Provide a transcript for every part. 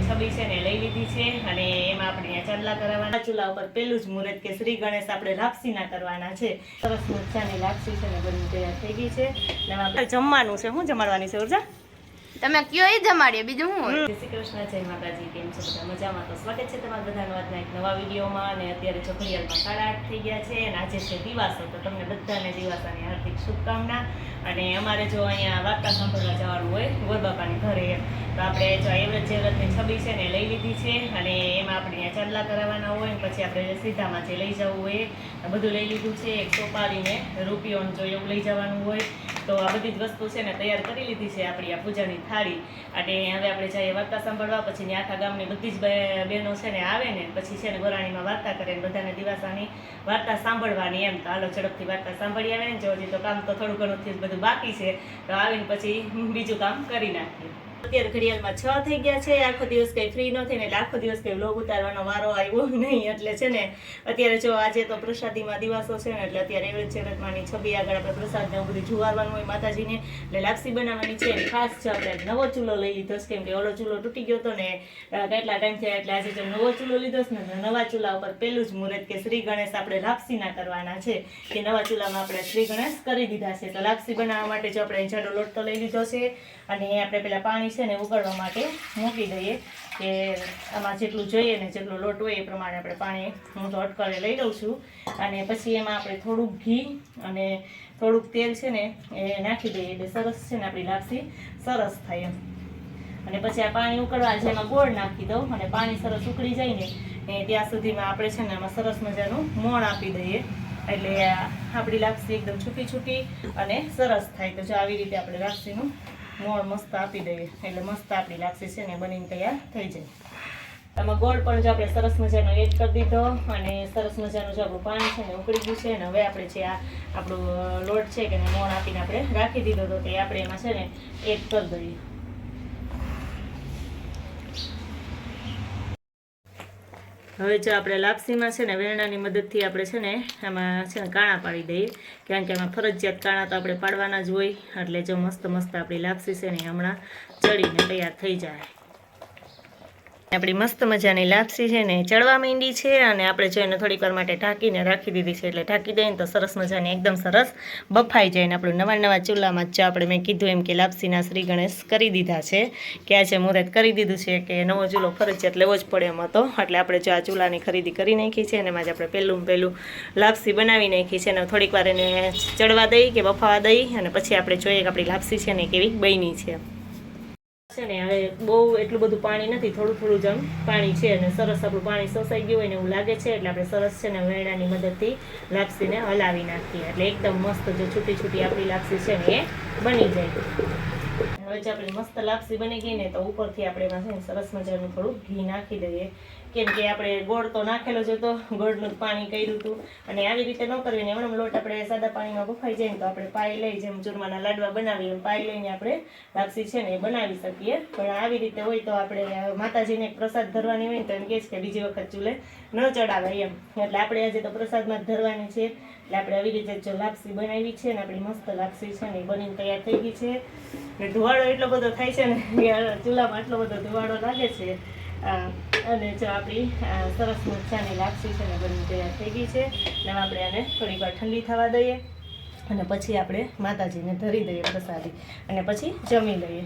છબી છે ને લઈ લીધી છે અને એમાં આપણે અહીંયા ચાંદલા કરાવવાના. ચૂલા ઉપર પેલું જ મુહૂર્ત કે શ્રી ગણેશ આપણે લાપસીના કરવાના છે. સરસ મજાની લાપસી છે ને બની તૈયાર થઈ ગઈ છે. એમાં જમવાનું છે. શું જમાડવાની છે ઉર્જા? તમે કયો એ જમાડીએ, બીજું શું હોય? જય શ્રી કૃષ્ણ, જય માતાજી. કેમ છો બધા? મજામાં? તો સ્વાગત છે તમારા બધાનું આજના એક નવા વિડીયોમાં. અને અત્યારે ચોઘડિયાળમાં 8:30 થઈ ગયા છે અને આજે છે દિવાસો. તો તમને બધાને દિવાસાની હાર્દિક શુભકામના. અને અમારે જો અહીંયા વાર્તા સાંભળવા જવાનું હોય ગોરબાપાની ઘરે, તો આપણે જો એવરેજ જેવરતની છબી છે ને લઈ લીધી છે અને એમાં આપણે અહીંયા ચાંદલા કરાવવાના હોય ને પછી આપણે સીધામાં જે લઈ જવું હોય બધું લઈ લીધું છે. એક સોપારીને રૂપિયોને જો એવું લઈ જવાનું હોય તો આ બધી જ વસ્તુ છે ને તૈયાર કરી લીધી છે આપણી આ પૂજાની થાળી. અને હવે આપણે જઈએ વાર્તા સાંભળવા. પછી આખા ગામની બધી જ બહેનો છે ને આવે ને પછી છે ને ગોરાણીમાં વાર્તા કરે ને બધાને દિવાસાની વાર્તા સાંભળવાની. એમ તો હાલો ઝડપથી વાર્તા સાંભળી આવે ને. જો હજી તો કામ તો થોડું ઘણું બધું બાકી છે, તો આવીને પછી બીજું કામ કરી નાખીએ. અત્યારે ઘડિયાળમાં 6 થઈ ગયા છે. આખો દિવસ કંઈ ફ્રી ન થઈને એટલે આખો દિવસ કંઈ વ્લોગ ઉતારવાનો વારો આવ્યો નહીં. એટલે છે ને અત્યારે જો આજે તો પ્રસાદીમાં દિવાસો છે ને એટલે અત્યારે એવરેજ ચેરતમાંની છબી આગળ આપણે પ્રસાદને એવું બધું જુવારવાનું હોય માતાજીને, એટલે લાપસી બનાવવાની છે. ખાસ છે આપણે નવો ચૂલો લઈ લીધો છે, કેમ કે ઓલો ચૂલો તૂટી ગયો હતો ને કેટલા ટાઈમ થયા, એટલે આજે જો નવો ચૂલો લીધો છે ને નવા ચૂલા ઉપર પેલું જ મુહૂર્ત કે શ્રી ગણેશ આપણે લાપસીના કરવાના છે. કે નવા ચૂલામાં આપણે શ્રી ગણેશ કરી દીધા છે. તો લાપસી બનાવવા માટે જો આપણે જાડો લોટ તો લઈ લીધો છે અને આપણે પેલા પાણી છે ને ઉકળવા માટે મૂકી દઈએ. કે આમાં જેટલું જોઈએ ને જેટલો લોટ હોય એ પ્રમાણે આપણે પાણી હું તો અટકળે લઈ લઉં છું. અને પછી એમાં આપણે થોડુંક ઘી અને થોડુંક તેલ છે ને એ નાખી દઈએ એટલે સરસ છે ને આપણી લાપસી સરસ થાય એમ. અને પછી આ પાણી ઉકળવા છે એમાં ગોળ નાખી દઉં અને પાણી સરસ ઉકળી જાય ને ત્યાં સુધીમાં આપણે છે ને આમાં સરસ મજાનું મોણ આપી દઈએ એટલે આપણી લાપસી એકદમ છૂટી છૂટી અને સરસ થાય. તો જો આવી રીતે આપણે લાપસીનું મોણ મસ્ત આપી દઈએ એટલે મસ્ત આપણી લાપસી છે ને બનીને તૈયાર થઈ જાય. આમાં ગોળ પણ જો આપણે સરસ મજાનો એડ કરી દીધો અને સરસ મજાનું જો આપણું પાણી છે ને ઉકળી ગયું છે. અને હવે આપણે જે આ આપણું લોટ છે કે મોણ આપીને આપણે રાખી દીધો તો તે આપણે એમાં છે ને એડ કરી દઈએ. હવે જો આપણે લાપસીમાં છે ને વેરણાની મદદથી આપણે છે ને આમાં છે ને કાણા પાડી દઈએ, કારણ કે આમાં ફરજિયાત કાણા તો આપણે પાડવાના જ હોય. એટલે જો મસ્ત મસ્ત આપણી લાપસી છે ને હમણાં ચડીને તૈયાર થઈ જાય. આપણી મસ્ત મજાની લાપસી છે ને ચડવા માંડી છે અને આપણે જો એને થોડીક વાર માટે ઢાંકીને રાખી દીધી છે. એટલે ઢાંકી દઈએ ને તો સરસ મજાની એકદમ સરસ બફાઈ જાય. ને આપણું નવા ચૂલામાં જ આપણે મેં કીધું એમ કે લાપસીના શ્રી ગણેશ કરી દીધા છે, કે આજે મુહૂર્ત કરી દીધું છે કે નવો ચૂલો ફરજિયાત લેવો જ પડે એમ હતો. એટલે આપણે જો આ ચૂલાની ખરીદી કરી નાખી છે અને એમાં જ આપણે પહેલું લાપસી બનાવી નાખી છે. અને થોડીક વાર એને ચડવા દઈ કે બફાવા દઈ અને પછી આપણે જોઈએ કે આપણી લાપસી છે ને કેવી બની છે. છે ને હવે બહુ એટલું બધું પાણી નથી, થોડું જ પાણી છે અને સરસ આપણું પાણી સોસાઈ ગયું હોય ને એવું લાગે છે. એટલે આપણે સરસ છે ને વેરણાની મદદથી લાપસીને હલાવી નાખીએ એટલે એકદમ મસ્ત જો છૂટી છૂટી આપણી લાપસી છે ને એ બની જાય. હવે જે આપણી મસ્ત લાપસી બની ગઈ ને તો ઉપરથી આપણે એમાં છે ને સરસ મજાનું થોડું ઘી નાખી દઈએ, કેમ કે આપણે ગોળ તો નાખેલો જ હતો, ગોળનું પાણી કર્યું હતું. અને આવી રીતે ન કરવી ને એમણે લોટ આપણે સાદા પાણીમાં બફાઈ જાય ને તો આપણે પાઈ લઈ જેમ ચૂરમાના લાડવા બનાવીએ એમ પાઈ લઈને આપણે લાપસી છે ને એ બનાવી શકીએ. પણ આવી રીતે હોય તો આપણે માતાજીને પ્રસાદ ધરવાની હોય ને તો એમ કહે છે કે બીજી વખત ચૂલે ન ચડાવાય એમ. એટલે આપણે આજે તો પ્રસાદમાં જ ધરવાની છે. એટલે આપણે આવી રીતે જો લાપસી બનાવી છે ને આપણી મસ્ત લાપસી છે ને એ બનીને તૈયાર થઈ ગઈ છે. ને ધુવાડો એટલો બધો થાય છે ને ચૂલામાં એટલો બધો ધુવાડો લાગે છે. અને જો આપણી સરસ મજાની લાપસી છે ને બની તૈયાર થઈ ગઈ છે. અને આપણે આને થોડીક વાર ઠંડી થવા દઈએ અને પછી આપણે માતાજીને ધરી દઈએ પ્રસાદી અને પછી જમી લઈએ.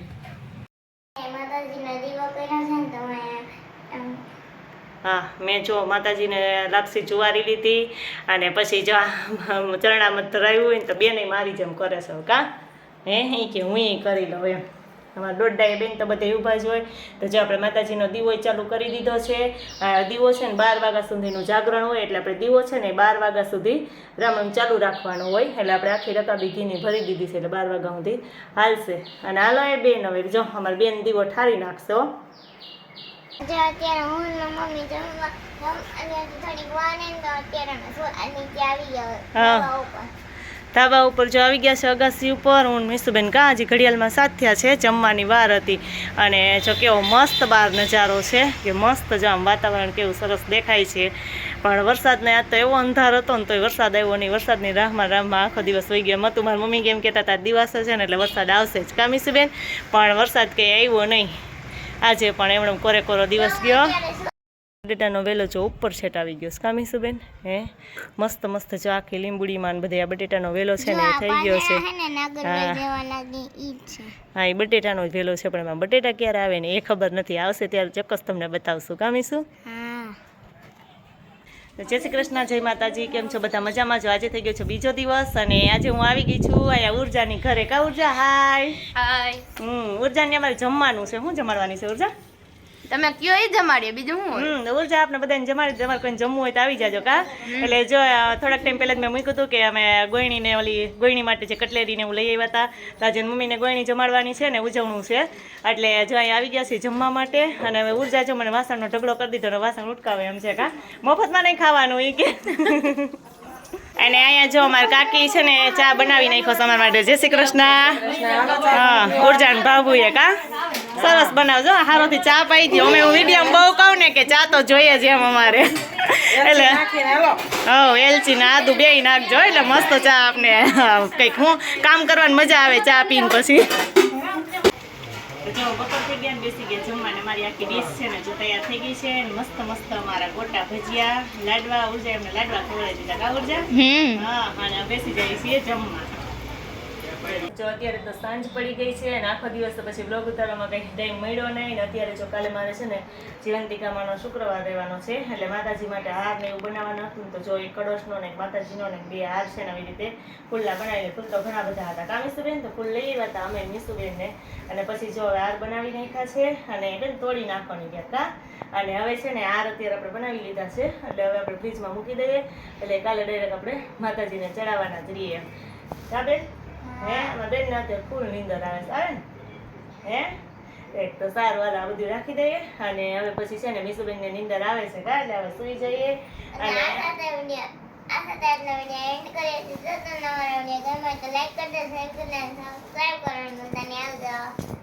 હા, મેં જો માતાજીને લાપસી જુવારી લીધી અને પછી જો ચરણામાં ધરાયું હોય ને તો બેને મારી જેમ કરે છે. કા હે કે હું કરી લઉં એમ. અમારા દોઢાએ બેન તો બધે ઊભા જ હોય. તો જો આપણે માતાજીનો દીવો ચાલુ કરી દીધો છે. દીવો છે ને 12 વાગ્યા સુધીનું જાગરણ હોય એટલે આપણે દીવો છે ને 12 વાગ્યા સુધી રામ ચાલુ રાખવાનો હોય. એટલે આપણે આખી રકાબી ઘીની ભરી દીધી છે એટલે 12 વાગ્યા સુધી હાલશે. અને હાલો એ બેન હવે જો અમારી બેન દીવો ઠારી નાખશે. અત્યારે હું મમ્મી જમવા થોડીક વાર ને તો અત્યારે નીચે આવી ગયા ધાબા ઉપર જો આવી ગયા છે અગાસી ઉપર. હું મીસુબેન કાં હજી ઘડિયાળમાં 7 થયા છે, જમવાની વાર હતી. અને જો કેવો મસ્ત બહાર નજારો છે કે મસ્ત જો આમ વાતાવરણ કેવું સરસ દેખાય છે. પણ વરસાદને આજ તો એવો અંધાર હતો ને તોય વરસાદ આવ્યો નહીં. વરસાદની રાહમાં આખો દિવસ વહી ગયો. હતું મારી મમ્મી કેમ કહેતા હતા દિવસ છે ને એટલે વરસાદ આવશે જ. કા મીસુબેન? પણ વરસાદ કંઈ આવ્યો નહીં. આજે પણ એમણે કોરે કોરો દિવસ ગયો. અત્યારે શું બટેટાનો વેલો જો ઉપર સેટ આવી ગયો છે કામીસુબેન. હે મસ્ત મસ્ત જો આખી લીંબુડીમાં ને બધે આ બટેટાનો વેલો છે ને એ થઈ ગયો છે. હે ને નાગરભાઈ જેવાના ઈ જ છે. હા એ બટેટાનો જ વેલો છે પણ એમાં બટેટા ક્યારે આવે ને એ ખબર નથી. આવશે ત્યારે ચોક્કસ તમને બતાવશું કામીશું. હા જય શ્રી કૃષ્ણ, જય માતાજી. કેમ છો બધા? મજામાં છો? આજે થઈ ગયો છે બીજો દિવસ અને આજે હું આવી ગઈ છું અહીંયા ઉર્જાની ઘરે. કા ઉર્જા? હાય. હાય. ઉર્જાની અમારે જમવાનું છે. શું જમાડવાની છે ઉર્જા? તમે કયો એ જમાડીએ બીજું શું હોય? ઉર્જા આપણે બધાને જમાડી. તમારે કોઈને જમવું હોય તો આવી જાજો કા. એટલે જો થોડાક ટાઈમ પહેલા જ મેં મૂક્યું હતું કે અમે ગોયણીને ઓલી ગોયણી માટે જે કટલેરીને હું લઈ આવ્યા હતા તો આજે મમ્મીને ગોયણી જમાડવાની છે ને ઉજવણું છે એટલે જો અહીંયા આવી ગયા છે જમવા માટે. અને હવે ઉર્જા જો મને વાસણનો ઢગલો કરી દીધો ને વાસણ ઉટકાવે એમ છે કા. મફતમાં નહીં ખાવાનું એ કે. અને અહીંયા જો અમારા કાકી છે ને ચા બનાવી નાખ્યો છે અમારા માટે. જય શ્રી કૃષ્ણ. હા ઉર્જાન ભાભુએ કા સરસ બનાવજો. હારોથી ચા પાઈ દો. અમે હું વિડીયો બહુ કહું ને કે ચા તો જોઈએ જ એમ અમારે. એટલે હા એલચી ને આદુ બેય નાખજો એટલે મસ્ત ચા આપને કંઈક હું કામ કરવાની મજા આવે ચા પીને પછી. જો બપોર થઈ ગયા ને બેસી ગયા જમવાને. મારી આખી ડીશ છે ને જો તૈયાર થઈ ગઈ છે. મસ્ત મસ્ત અમારા ગોટા ભજીયા લાડવા. ઉર્જા એમને લાડવા ખવડાવી દીધા કા ઉર્જા? હા અને બેસી જાય છીએ જમવા. જો અત્યારે તો સાંજ પડી ગઈ છે અને આખો દિવસ તો પછી બ્લોગ ઉતારવામાં કંઈ ટાઈમ મળ્યો નહીં. ને અત્યારે જો કાલે મારે છે ને જીવંતિકામાંનો શુક્રવાર રહેવાનો છે એટલે માતાજી માટે હાર ને એવું બનાવવાનું હતું ને તો જો એક કળશનો ને એક માતાજીનો ને બે હાર છે ને આવી રીતે ફૂલના બનાવીને. ફૂલ તો ઘણા બધા હતા કામીસુબેન તો ફૂલ લઈ આવ્યા હતા અમે મીસુબેનને. અને પછી જો હાર બનાવી નાખ્યા છે અને બેન તોડી નાખવાની ગયા હતા. અને હવે છે ને હાર અત્યારે આપણે બનાવી લીધા છે એટલે હવે આપણે ફ્રીજમાં મૂકી દઈએ એટલે કાલે ડાયરેક્ટ આપણે માતાજીને ચડાવવાના જ રહીએ. હા બેન? હે આમાં બેન ના અત્યારે ફૂલ નીંદર આવે છે. આવે ને હે એક તો સારું હાલ આ બધું રાખી દઈએ અને હવે પછી છે ને મીસુબેનને નીંદર આવે છે કા એટલે હવે સુઈ જઈએ. અને આ સાથે આજનો વિડીયો એન્ડ કરીએ છીએ. જો તમને અમારો વિડીયો ગમે તો લાઈક કરી દો, શેર કરી દો, સબસ્ક્રાઈબ કરવાનું ભૂલતા નહીં. આવજો.